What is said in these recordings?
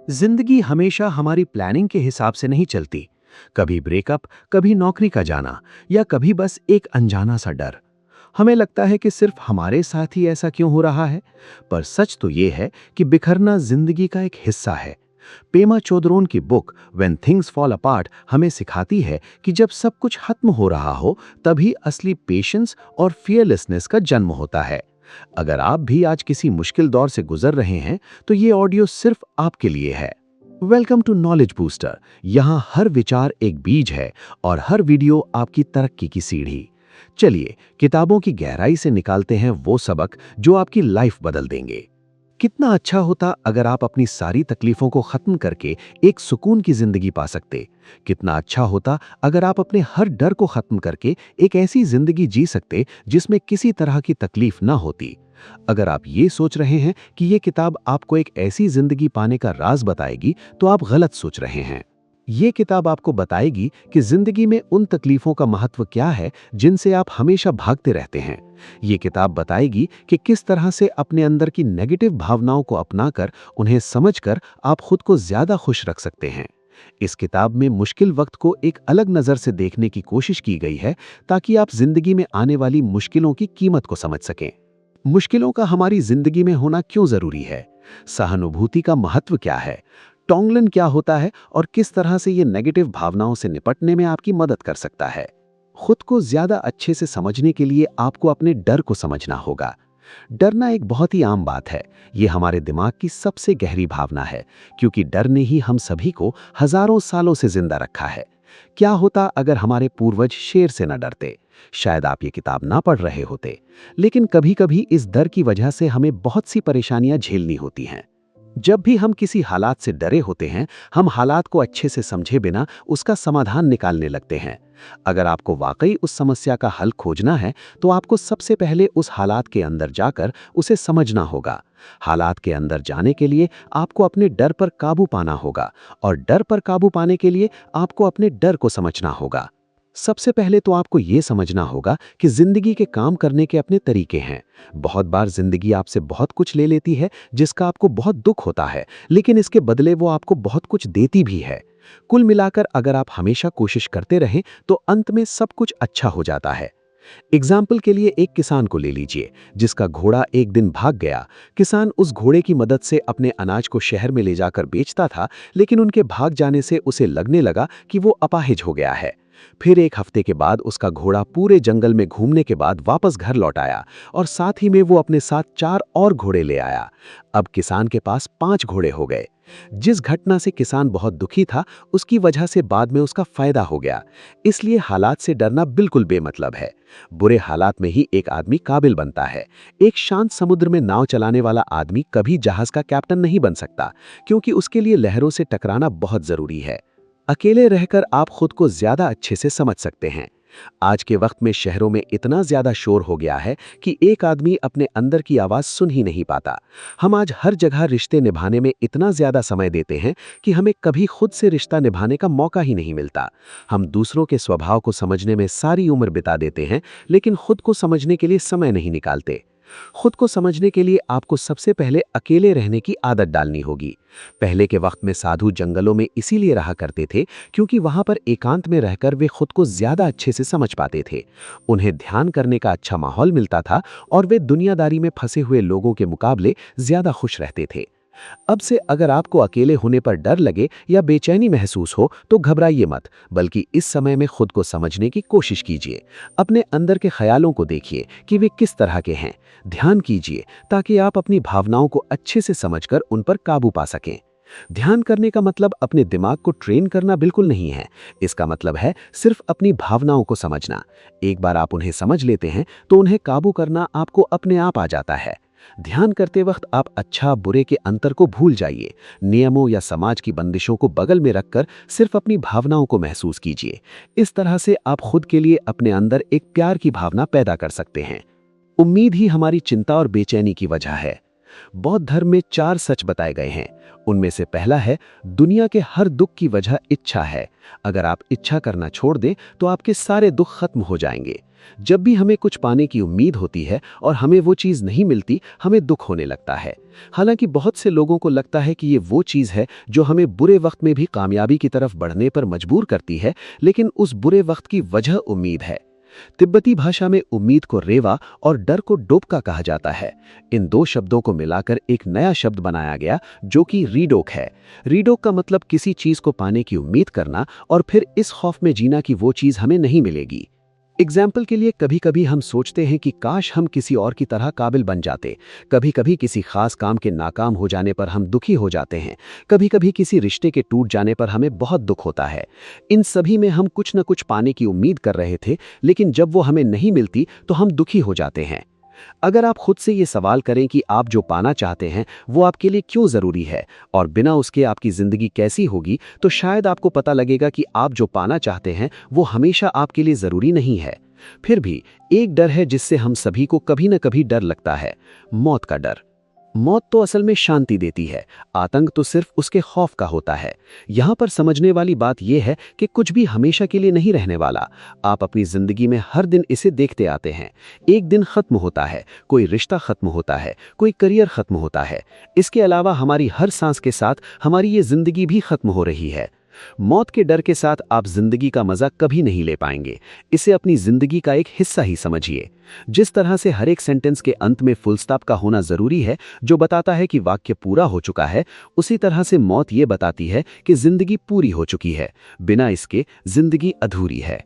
जिंदगी हमेशा हमारी प्लानिंग के हिसाब से नहीं चलती। कभी ब्रेकअप, कभी नौकरी का जाना या कभी बस एक अनजाना सा डर। हमें लगता है कि सिर्फ हमारे साथ ही ऐसा क्यों हो रहा है, पर सच तो ये है कि बिखरना जिंदगी का एक हिस्सा है। पेमा चोदरोन की book when things fall apart हमें सिखाती है कि जब सब कुछ खत्म हो रहा हो, तभी असली पेशेंस और फियरलेसनेस का जन्म होता है। अगर आप भी आज किसी मुश्किल दौर से गुजर रहे हैं, तो ये ऑडियो सिर्फ आपके लिए है। Welcome to knowledge booster. यहाँ हर विचार एक बीज है और हर वीडियो आपकी तरक्की की सीढ़ी। चलिए किताबों की गहराई से निकालते हैं वो सबक जो आपकी लाइफ बदल देंगे। कितना अच्छा होता अगर आप अपनी सारी तकलीफों को खत्म करके एक सुकून की जिंदगी पा सकते। कितना अच्छा होता अगर आप अपने हर डर को खत्म करके एक ऐसी जिंदगी जी सकते जिसमें किसी तरह की तकलीफ ना होती। अगर आप ये सोच रहे हैं कि ये किताब आपको एक ऐसी जिंदगी पाने का राज बताएगी, तो आप गलत सोच रहे हैं। ये किताब आपको बताएगी कि जिंदगी में उन तकलीफों का महत्व क्या है जिनसे आप हमेशा भागते रहते हैं। ये किताब बताएगी कि किस तरह से अपने अंदर की नेगेटिव भावनाओं को अपनाकर, उन्हें समझकर आप खुद को ज्यादा खुश रख सकते हैं। इस किताब में मुश्किल वक्त को एक अलग नजर से देखने की कोशिश की गई है, ताकि आप जिंदगी में आने वाली मुश्किलों की कीमत को समझ सकें। मुश्किलों का हमारी जिंदगी में होना क्यों जरूरी है, सहानुभूति का महत्व क्या है, टोंगलन क्या होता है और किस तरह से ये नेगेटिव भावनाओं से निपटने में आपकी मदद कर सकता है। खुद को ज्यादा अच्छे से समझने के लिए आपको अपने डर को समझना होगा। डरना एक बहुत ही आम बात है। ये हमारे दिमाग की सबसे गहरी भावना है, क्योंकि डर ने ही हम सभी को हजारों सालों से जिंदा रखा है। क्या होता अगर हमारे पूर्वज शेर से न डरते? शायद आप ये किताब ना पढ़ रहे होते। लेकिन कभी कभी इस डर की वजह से हमें बहुत सी परेशानियां झेलनी होती हैं। जब भी हम किसी हालात से डरे होते हैं, हम हालात को अच्छे से समझे बिना उसका समाधान निकालने लगते हैं। अगर आपको वाकई उस समस्या का हल खोजना है, तो आपको सबसे पहले उस हालात के अंदर जाकर उसे समझना होगा। हालात के अंदर जाने के लिए आपको अपने डर पर काबू पाना होगा, और डर पर काबू पाने के लिए आपको अपने डर को समझना होगा। सबसे पहले तो आपको यह समझना होगा कि जिंदगी के काम करने के अपने तरीके हैं। बहुत बार जिंदगी आपसे बहुत कुछ ले लेती है, जिसका आपको बहुत दुख होता है, लेकिन इसके बदले वो आपको बहुत कुछ देती भी है। कुल मिलाकर अगर आप हमेशा कोशिश करते रहें, तो अंत में सब कुछ अच्छा हो जाता है। एग्जाम्पल के लिए एक किसान को ले लीजिए, जिसका घोड़ा एक दिन भाग गया। किसान उस घोड़े की मदद से अपने अनाज को शहर में ले जाकर बेचता था, लेकिन उनके भाग जाने से उसे लगने लगा कि वो अपाहिज हो गया है। फिर एक हफ्ते के बाद उसका घोड़ा पूरे जंगल में घूमने के बाद वापस घर लौट आया, और साथ ही में वो अपने साथ 4 और घोड़े ले आया। अब किसान के पास 5 घोड़े हो गए। जिस घटना से किसान बहुत दुखी था, उसकी वजह से बाद में उसका फायदा हो गया। इसलिए हालात से डरना बिल्कुल बेमतलब है। बुरे हालात में ही एक आदमी काबिल बनता है। एक शांत समुद्र में नाव चलाने वाला आदमी कभी जहाज का कैप्टन नहीं बन सकता, क्योंकि उसके लिए लहरों से टकराना बहुत जरूरी है। अकेले रहकर आप खुद को ज्यादा अच्छे से समझ सकते हैं। आज के वक्त में शहरों में इतना ज्यादा शोर हो गया है कि एक आदमी अपने अंदर की आवाज सुन ही नहीं पाता। हम आज हर जगह रिश्ते निभाने में इतना ज्यादा समय देते हैं कि हमें कभी खुद से रिश्ता निभाने का मौका ही नहीं मिलता। हम दूसरों के स्वभाव को समझने में सारी उम्र बिता देते हैं, लेकिन खुद को समझने के लिए समय नहीं निकालते। खुद को समझने के लिए आपको सबसे पहले अकेले रहने की आदत डालनी होगी। पहले के वक्त में साधु जंगलों में इसीलिए रहा करते थे, क्योंकि वहां पर एकांत में रहकर वे खुद को ज्यादा अच्छे से समझ पाते थे। उन्हें ध्यान करने का अच्छा माहौल मिलता था, और वे दुनियादारी में फंसे हुए लोगों के मुकाबले ज्यादा खुश रहते थे। अब से अगर आपको अकेले होने पर डर लगे या बेचैनी महसूस हो, तो घबराइए मत, बल्कि इस समय में खुद को समझने की कोशिश कीजिए। अपने अंदर के ख्यालों को देखिए कि वे किस तरह के हैं। ध्यान कीजिए ताकि आप अपनी भावनाओं को अच्छे से समझकर उन पर काबू पा सकें। ध्यान करने का मतलब अपने दिमाग को ट्रेन करना बिल्कुल नहीं है। इसका मतलब है सिर्फ अपनी भावनाओं को समझना। एक बार आप उन्हें समझ लेते हैं, तो उन्हें काबू करना आपको अपने आप आ जाता है। ध्यान करते वक्त आप अच्छा बुरे के अंतर को भूल जाइए। नियमों या समाज की बंदिशों को बगल में रखकर सिर्फ अपनी भावनाओं को महसूस कीजिए। इस तरह से आप खुद के लिए अपने अंदर एक प्यार की भावना पैदा कर सकते हैं। उम्मीद ही हमारी चिंता और बेचैनी की वजह है। बौद्ध धर्म में 4 सच बताए गए हैं। उनमें से पहला है, दुनिया के हर दुख की वजह इच्छा है। अगर आप इच्छा करना छोड़ दें, तो आपके सारे दुख खत्म हो जाएंगे। जब भी हमें कुछ पाने की उम्मीद होती है और हमें वो चीज़ नहीं मिलती, हमें दुख होने लगता है। हालांकि बहुत से लोगों को लगता है कि ये वो चीज़ है जो हमें बुरे वक्त में भी कामयाबी की तरफ बढ़ने पर मजबूर करती है, लेकिन उस बुरे वक्त की वजह उम्मीद है। तिब्बती भाषा में उम्मीद को रेवा और डर को डोबका कहा जाता है। इन दो शब्दों को मिलाकर एक नया शब्द बनाया गया जो कि रीडोक है। रीडोक का मतलब किसी चीज को पाने की उम्मीद करना और फिर इस खौफ में जीना कि वो चीज हमें नहीं मिलेगी। एग्जाम्पल के लिए कभी कभी हम सोचते हैं कि काश हम किसी और की तरह काबिल बन जाते। कभी कभी किसी खास काम के नाकाम हो जाने पर हम दुखी हो जाते हैं। कभी कभी किसी रिश्ते के टूट जाने पर हमें बहुत दुख होता है। इन सभी में हम कुछ न कुछ पाने की उम्मीद कर रहे थे, लेकिन जब वो हमें नहीं मिलती तो हम दुखी हो जाते हैं। अगर आप खुद से ये सवाल करें कि आप जो पाना चाहते हैं वो आपके लिए क्यों ज़रूरी है और बिना उसके आपकी ज़िंदगी कैसी होगी, तो शायद आपको पता लगेगा कि आप जो पाना चाहते हैं वो हमेशा आपके लिए ज़रूरी नहीं है। फिर भी एक डर है जिससे हम सभी को कभी न कभी डर लगता है, मौत का डर। मौत तो असल में शांति देती है, आतंक तो सिर्फ उसके खौफ का होता है। यहाँ पर समझने वाली बात यह है कि कुछ भी हमेशा के लिए नहीं रहने वाला। आप अपनी जिंदगी में हर दिन इसे देखते आते हैं। एक दिन खत्म होता है, कोई रिश्ता खत्म होता है, कोई करियर खत्म होता है। इसके अलावा हमारी हर सांस के साथ हमारी ये जिंदगी भी खत्म हो रही है। मौत के डर के साथ आप जिंदगी का मजा कभी नहीं ले पाएंगे। इसे अपनी जिंदगी का एक हिस्सा ही समझिए। जिस तरह से हर एक सेंटेंस के अंत में फुल स्टॉप का होना जरूरी है जो बताता है कि वाक्य पूरा हो चुका है, उसी तरह से मौत ये बताती है कि जिंदगी पूरी हो चुकी है। बिना इसके जिंदगी अधूरी है।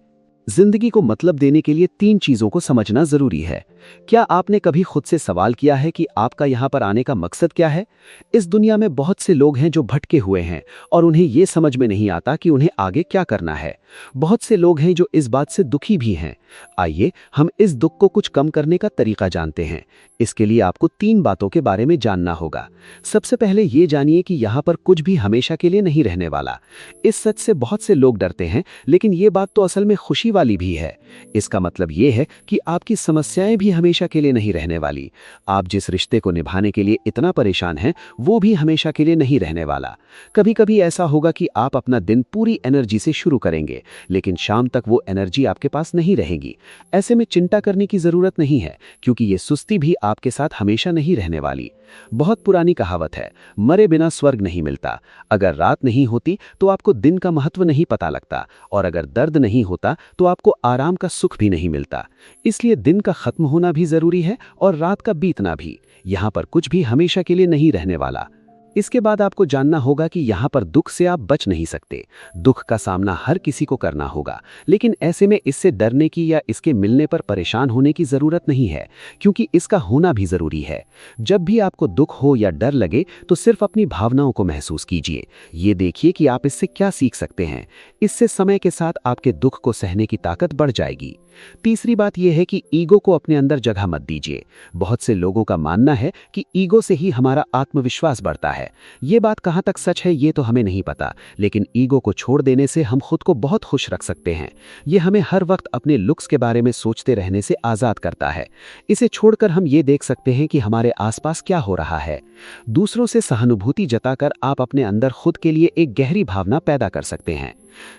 जिंदगी को मतलब देने के लिए 3 चीजों को समझना जरूरी है। क्या आपने कभी खुद से सवाल किया है कि आपका यहाँ पर आने का मकसद क्या है? इस दुनिया में बहुत से लोग हैं जो भटके हुए हैं और उन्हें ये समझ में नहीं आता कि उन्हें आगे क्या करना है। बहुत से लोग हैं जो इस बात से दुखी भी हैं। आइए हम इस दुख को कुछ कम करने का तरीका जानते हैं। इसके लिए आपको 3 बातों के बारे में जानना होगा। सबसे पहले ये जानिए कि यहाँ पर कुछ भी हमेशा के लिए नहीं रहने वाला। इस सच से बहुत से लोग डरते हैं, लेकिन ये बात तो असल में खुशी वाली भी है। इसका मतलब ये है कि आपकी समस्याएं भी हमेशा के लिए नहीं रहने वाली। आप जिस रिश्ते को निभाने के लिए इतना परेशान हैं, वो भी हमेशा के लिए नहीं रहने वाला। कभी कभी ऐसा होगा कि आप अपना दिन पूरी एनर्जी से शुरू करेंगे, लेकिन शाम तक वो एनर्जी आपके पास नहीं रहेगी। ऐसे में चिंता करने की जरूरत नहीं है, क्योंकि ये सुस्ती भी आपके साथ हमेशा नहीं रहने वाली। बहुत पुरानी कहावत है, मरे बिना स्वर्ग नहीं मिलता। अगर रात नहीं होती तो आपको दिन का महत्व नहीं पता लगता, और अगर दर्द नहीं होता तो आपको आराम का सुख भी नहीं मिलता। इसलिए दिन का खत्म होना भी जरूरी है और रात का बीतना भी। यहाँ पर कुछ भी हमेशा के लिए नहीं रहने वाला। इसके बाद आपको जानना होगा कि यहाँ पर दुख से आप बच नहीं सकते। दुख का सामना हर किसी को करना होगा, लेकिन ऐसे में इससे डरने की या इसके मिलने पर परेशान होने की जरूरत नहीं है, क्योंकि इसका होना भी जरूरी है। जब भी आपको दुख हो या डर लगे तो सिर्फ अपनी भावनाओं को महसूस कीजिए। ये देखिए कि आप इससे क्या सीख सकते हैं। इससे समय के साथ आपके दुख को सहने की ताकत बढ़ जाएगी। तीसरी बात यह है कि ईगो को अपने अंदर जगह मत दीजिए। बहुत से लोगों का मानना है कि ईगो से ही हमारा आत्मविश्वास बढ़ता है। ये बात कहाँ तक सच है ये तो हमें नहीं पता, लेकिन ईगो को छोड़ देने से हम खुद को बहुत खुश रख सकते हैं। ये हमें हर वक्त अपने लुक्स के बारे में सोचते रहने से आज़ाद करता है। इसे छोड़कर हम ये देख सकते हैं कि हमारे आसपास क्या हो रहा है। दूसरों से सहानुभूति जताकर आप अपने अंदर खुद के लिए एक गहरी भावना पैदा कर सकते हैं।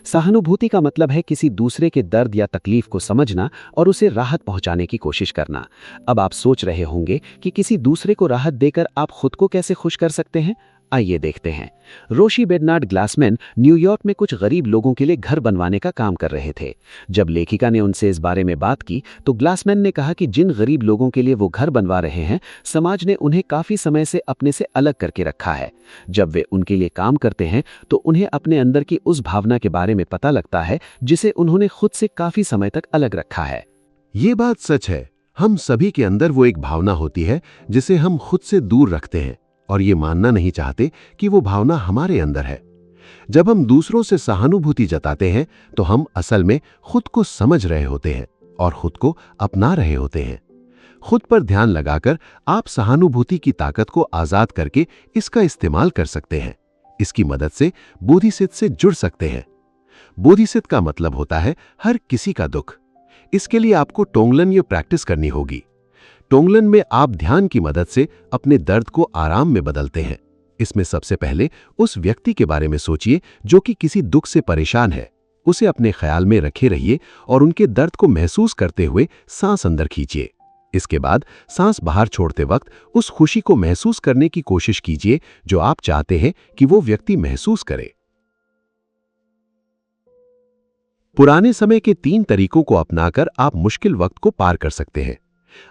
सहानुभूति का मतलब है किसी दूसरे के दर्द या तकलीफ को समझना और उसे राहत पहुंचाने की कोशिश करना। अब आप सोच रहे होंगे कि किसी दूसरे को राहत देकर आप खुद को कैसे खुश कर सकते हैं। आइए देखते हैं। रोशी बेर्नार्ड ग्लासमैन न्यूयॉर्क में कुछ गरीब लोगों के लिए घर बनवाने का काम कर रहे थे। जब लेखिका ने उनसे इस बारे में बात की तो ग्लासमैन ने कहा कि जिन गरीब लोगों के लिए वो घर बनवा रहे हैं, समाज ने उन्हें काफी समय से अपने से अलग करके रखा है। जब वे उनके लिए काम करते हैं तो उन्हें अपने अंदर की उस भावना के बारे में पता लगता है जिसे उन्होंने खुद से काफी समय तक अलग रखा है। ये बात सच है। हम सभी के अंदर वो एक भावना होती है जिसे हम खुद से दूर रखते हैं और ये मानना नहीं चाहते कि वो भावना हमारे अंदर है। जब हम दूसरों से सहानुभूति जताते हैं तो हम असल में खुद को समझ रहे होते हैं और खुद को अपना रहे होते हैं। खुद पर ध्यान लगाकर आप सहानुभूति की ताकत को आजाद करके इसका इस्तेमाल कर सकते हैं। इसकी मदद से बोधिसत्व से जुड़ सकते हैं। बोधिसत्व का मतलब होता है हर किसी का दुख। इसके लिए आपको टोंगलन ये प्रैक्टिस करनी होगी। टोंगलन में आप ध्यान की मदद से अपने दर्द को आराम में बदलते हैं। इसमें सबसे पहले उस व्यक्ति के बारे में सोचिए जो कि किसी दुख से परेशान है। उसे अपने ख्याल में रखे रहिए और उनके दर्द को महसूस करते हुए सांस अंदर खींचिए। इसके बाद सांस बाहर छोड़ते वक्त उस खुशी को महसूस करने की कोशिश कीजिए जो आप चाहते हैं कि वो व्यक्ति महसूस करे। पुराने समय के 3 तरीकों को अपनाकर आप मुश्किल वक्त को पार कर सकते हैं।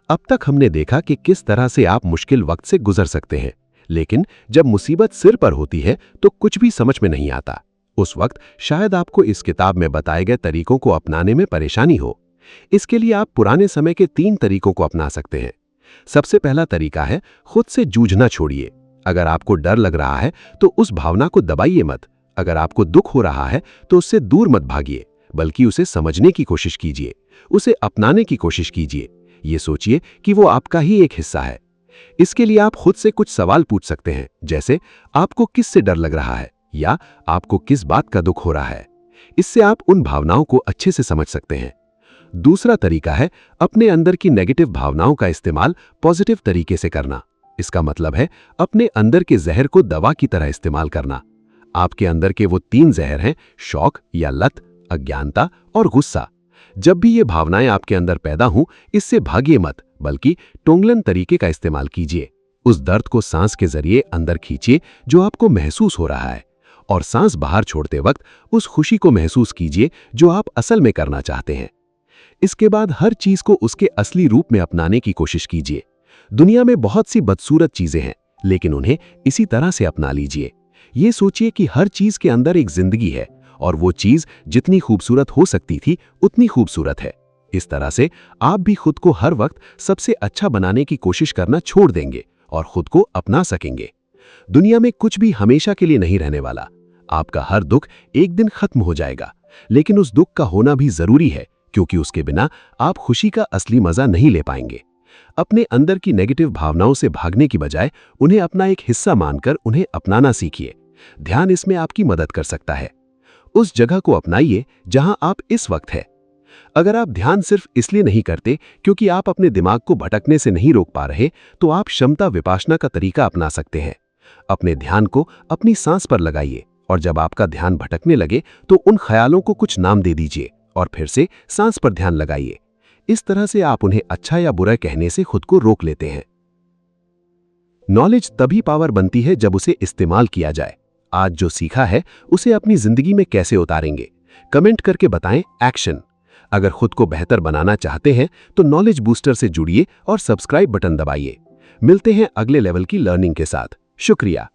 अब तक हमने देखा कि किस तरह से आप मुश्किल वक्त से गुजर सकते हैं, लेकिन जब मुसीबत सिर पर होती है तो कुछ भी समझ में नहीं आता। उस वक्त शायद आपको इस किताब में बताए गए तरीकों को अपनाने में परेशानी हो। इसके लिए आप पुराने समय के 3 तरीकों को अपना सकते हैं। सबसे पहला तरीका है खुद से जूझना छोड़िए। अगर आपको डर लग रहा है तो उस भावना को दबाइए मत। अगर आपको दुख हो रहा है तो उससे दूर मत भागिए, बल्कि उसे समझने की कोशिश कीजिए, उसे अपनाने की कोशिश कीजिए। ये सोचिए कि वो आपका ही एक हिस्सा है। इसके लिए आप खुद से कुछ सवाल पूछ सकते हैं, जैसे आपको किससे डर लग रहा है या आपको किस बात का दुख हो रहा है। इससे आप उन भावनाओं को अच्छे से समझ सकते हैं। दूसरा तरीका है अपने अंदर की नेगेटिव भावनाओं का इस्तेमाल पॉजिटिव तरीके से करना। इसका मतलब है अपने अंदर के जहर को दवा की तरह इस्तेमाल करना। आपके अंदर के वो 3 जहर हैं, शौक या लत, अज्ञानता और गुस्सा। जब भी ये भावनाएं आपके अंदर पैदा हों, इससे भागिए मत, बल्कि टोंगलन तरीके का इस्तेमाल कीजिए। उस दर्द को सांस के जरिए अंदर खींचिए जो आपको महसूस हो रहा है, और सांस बाहर छोड़ते वक्त उस खुशी को महसूस कीजिए जो आप असल में करना चाहते हैं। इसके बाद हर चीज को उसके असली रूप में अपनाने की कोशिश कीजिए। दुनिया में बहुत सी बदसूरत चीजें हैं, लेकिन उन्हें इसी तरह से अपना लीजिए। ये सोचिए कि हर चीज के अंदर एक जिंदगी है और वो चीज जितनी खूबसूरत हो सकती थी उतनी खूबसूरत है। इस तरह से आप भी खुद को हर वक्त सबसे अच्छा बनाने की कोशिश करना छोड़ देंगे और खुद को अपना सकेंगे। दुनिया में कुछ भी हमेशा के लिए नहीं रहने वाला। आपका हर दुख एक दिन खत्म हो जाएगा, लेकिन उस दुख का होना भी जरूरी है, क्योंकि उसके बिना आप खुशी का असली मजा नहीं ले पाएंगे। अपने अंदर की नेगेटिव भावनाओं से भागने की बजाय उन्हें अपना एक हिस्सा मानकर उन्हें अपनाना सीखिए। ध्यान इसमें आपकी मदद कर सकता है। उस जगह को अपनाइए जहां आप इस वक्त है। अगर आप ध्यान सिर्फ इसलिए नहीं करते क्योंकि आप अपने दिमाग को भटकने से नहीं रोक पा रहे, तो आप क्षमता विपासना का तरीका अपना सकते हैं। अपने ध्यान को अपनी सांस पर लगाइए और जब आपका ध्यान भटकने लगे तो उन ख्यालों को कुछ नाम दे दीजिए और फिर से सांस पर ध्यान लगाइए। इस तरह से आप उन्हें अच्छा या बुरा कहने से खुद को रोक लेते हैं। नॉलेज तभी पावर बनती है जब उसे इस्तेमाल किया जाए। आज जो सीखा है उसे अपनी जिंदगी में कैसे उतारेंगे? कमेंट करके बताएं एक्शन। अगर खुद को बेहतर बनाना चाहते हैं तो नॉलेज बूस्टर से जुड़िए और सब्सक्राइब बटन दबाइए। मिलते हैं अगले लेवल की लर्निंग के साथ। शुक्रिया।